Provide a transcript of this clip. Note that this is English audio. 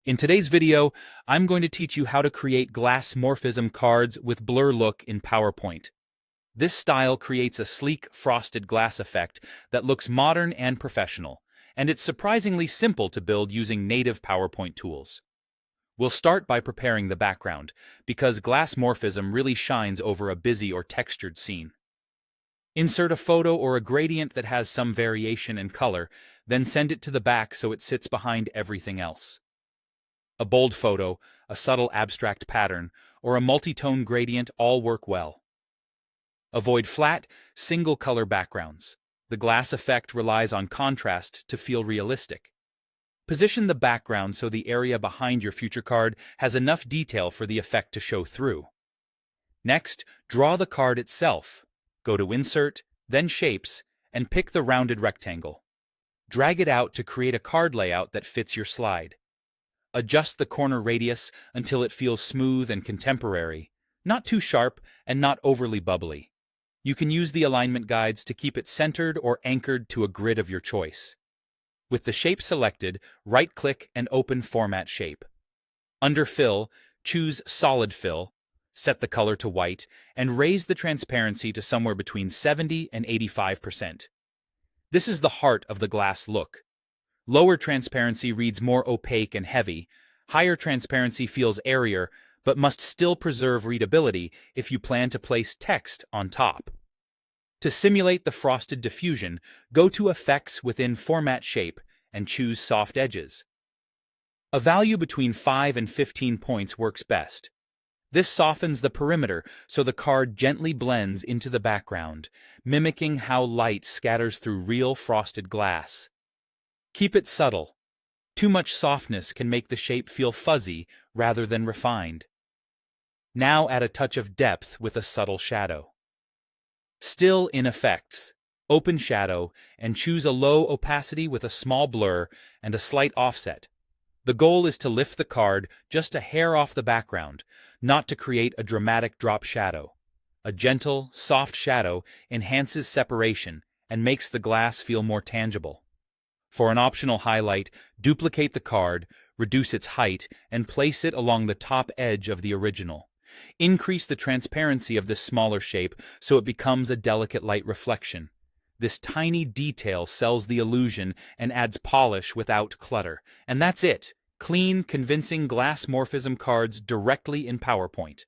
In today's video, I'm going to teach you how to create Glassmorphism cards with blur look in PowerPoint. This style creates a sleek, frosted glass effect that looks modern and professional, and it's surprisingly simple to build using native PowerPoint tools. We'll start by preparing the background, because Glassmorphism really shines over a busy or textured scene. Insert a photo or a gradient that has some variation in color, then send it to the back so it sits behind everything else. A bold photo, a subtle abstract pattern, or a multi-tone gradient all work well. Avoid flat, single-color backgrounds. The glass effect relies on contrast to feel realistic. Position the background so the area behind your future card has enough detail for the effect to show through. Next, draw the card itself. Go to Insert, then Shapes, and pick the rounded rectangle. Drag it out to create a card layout that fits your slide. Adjust the corner radius until it feels smooth and contemporary, not too sharp and not overly bubbly. You can use the alignment guides to keep it centered or anchored to a grid of your choice. With the shape selected, right-click and open Format Shape. Under Fill, choose Solid Fill, set the color to white, and raise the transparency to somewhere between 70 and 85%. This is the heart of the glass look. Lower transparency reads more opaque and heavy. Higher transparency feels airier, but must still preserve readability if you plan to place text on top. To simulate the frosted diffusion, go to Effects within Format Shape and choose Soft Edges. A value between 5 and 15 points works best. This softens the perimeter so the card gently blends into the background, mimicking how light scatters through real frosted glass. Keep it subtle. Too much softness can make the shape feel fuzzy rather than refined. Now add a touch of depth with a subtle shadow. Still in Effects, open Shadow and choose a low opacity with a small blur and a slight offset. The goal is to lift the card just a hair off the background, not to create a dramatic drop shadow. A gentle, soft shadow enhances separation and makes the glass feel more tangible. For an optional highlight, duplicate the card, reduce its height, and place it along the top edge of the original. Increase the transparency of this smaller shape so it becomes a delicate light reflection. This tiny detail sells the illusion and adds polish without clutter. And that's it. Clean, convincing Glassmorphism cards directly in PowerPoint.